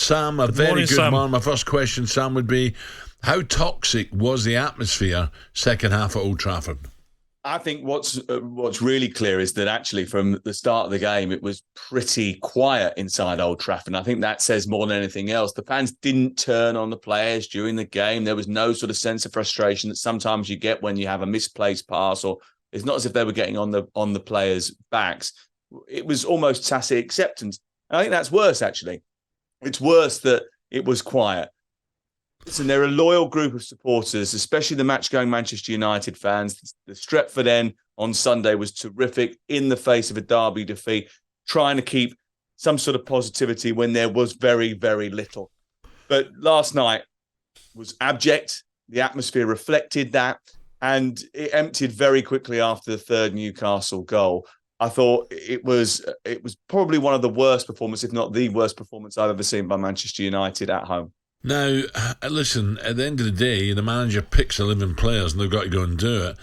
Sam. A very morning, good Sam. morning. My first question, Sam, would be, how toxic was the atmosphere second half at Old Trafford? I think what's really clear is that actually from the start of the game, it was pretty quiet inside Old Trafford. And I think that says more than anything else. The fans didn't turn on the players during the game. There was no sort of sense of frustration that sometimes you get when you have a misplaced pass, or it's not as if they were getting on the players' backs. It was almost tacit acceptance. And I think that's worse, actually. It's worse that it was quiet. Listen, they're a loyal group of supporters, especially the match-going Manchester United fans. The Stretford end on Sunday was terrific in the face of a derby defeat, trying to keep some sort of positivity when there was very, very little. But last night was abject. The atmosphere reflected that, and it emptied very quickly after the third Newcastle goal. I thought it was probably one of the worst performances, if not the worst performance I've ever seen by Manchester United at home. Now, listen, at the end of the day, the manager picks 11 players and they've got to go and do it.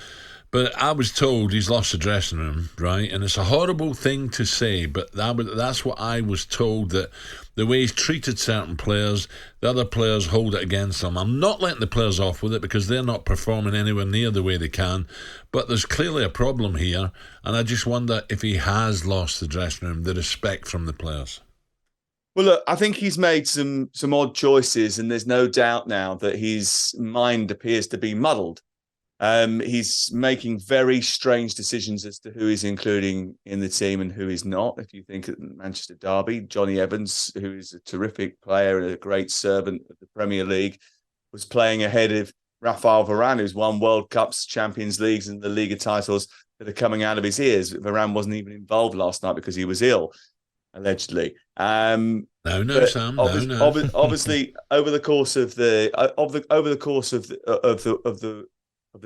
But I was told he's lost the dressing room, right? And it's a horrible thing to say, but that's what I was told, that the way he's treated certain players, the other players hold it against them. I'm not letting the players off with it because they're not performing anywhere near the way they can. But there's clearly a problem here, and I just wonder if he has lost the dressing room, the respect from the players. Well, look, I think he's made some odd choices, and there's no doubt now that his mind appears to be muddled. He's making very strange decisions as to who he's including in the team and who he's not. If you think of Manchester Derby, Johnny Evans, who is a terrific player and a great servant of the Premier League, was playing ahead of Rafael Varane, who's won World Cups, Champions Leagues, and the Liga titles that are coming out of his ears. Varane wasn't even involved last night because he was ill, allegedly. No, Sam. Obviously, over the course of the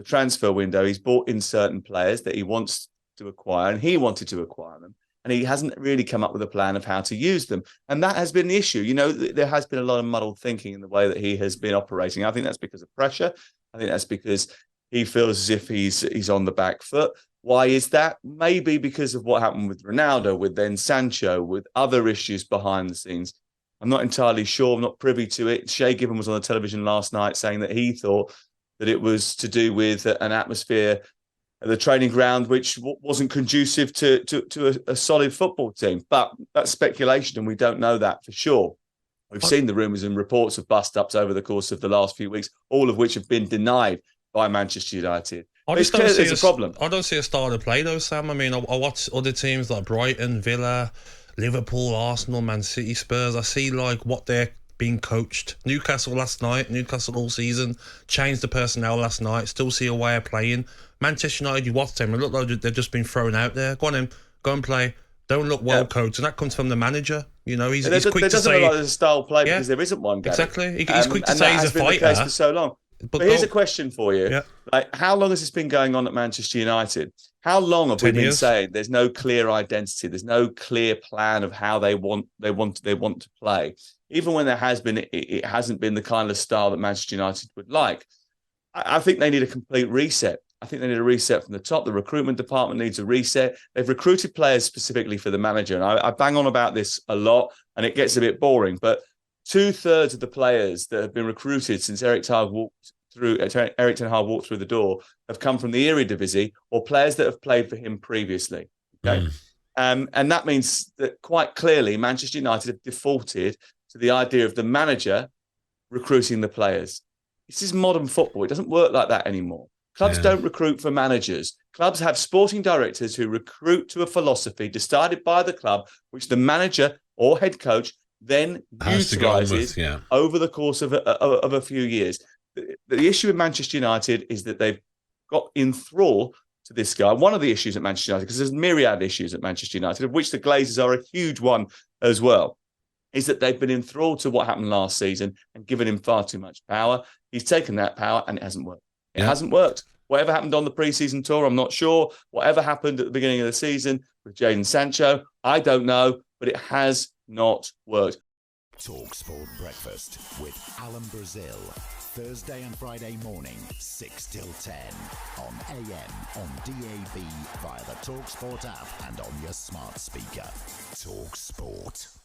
transfer window, he's brought in certain players that he wants to acquire, and he wanted to acquire them, and he hasn't really come up with a plan of how to use them, and that has been the issue. You know, there has been a lot of muddled thinking in the way that he has been operating. I think that's because of pressure. I think that's because he feels as if he's on the back foot. Why is that? Maybe because of what happened with Ronaldo, with then Sancho, with other issues behind the scenes. I'm not entirely sure. I'm not privy to it. Shay Given was on the television last night saying that he thought that it was to do with an atmosphere at the training ground which wasn't conducive to a solid football team. But that's speculation, and we don't know that for sure. We've seen the rumours and reports of bust-ups over the course of the last few weeks, all of which have been denied by Manchester United. It's clear there's a problem. I don't see a style to play though, Sam. I mean, I watch other teams like Brighton, Villa, Liverpool, Arsenal, Man City, Spurs. I see like what they're being coached. Newcastle last night, Newcastle all season, changed the personnel last night, still see a way of playing. Manchester United, you watch them, it look like they've just been thrown out there. Go on in, go and play. Don't look well coached, and that comes from the manager. You know, he's quick to say... There doesn't look like there's a style play because there isn't one, Gary. Exactly. He's quick to say he's a fighter. And that has been the case for so long. But here's a question for you. Yeah. Like, how long has this been going on at Manchester United? How long have we been saying there's no clear identity, there's no clear plan of how they want to play? Even when there has been, it hasn't been the kind of style that Manchester United would like. I think they need a complete reset. I think they need a reset from the top. The recruitment department needs a reset. They've recruited players specifically for the manager, and I bang on about this a lot, and it gets a bit boring, but 2/3 of the players that have been recruited since Erik Ten Hag walked through the door have come from the Eredivisie or players that have played for him previously. Okay, and that means that quite clearly Manchester United have defaulted to the idea of the manager recruiting the players. This is modern football. It doesn't work like that anymore. Clubs don't recruit for managers. Clubs have sporting directors who recruit to a philosophy decided by the club, which the manager or head coach then utilises over the course of a few years. The issue with Manchester United is that they've got in thrall to this guy. One of the issues at Manchester United, because there's myriad issues at Manchester United, of which the Glazers are a huge one as well, is that they've been enthralled to what happened last season and given him far too much power. He's taken that power and it hasn't worked. It hasn't worked. Whatever happened on the pre-season tour, I'm not sure. Whatever happened at the beginning of the season with Jadon Sancho, I don't know, but it has not worked. TalkSPORT Breakfast with Alan Brazil. Thursday and Friday morning, 6 till 10. On AM, on DAB, via the TalkSPORT app and on your smart speaker. TalkSPORT.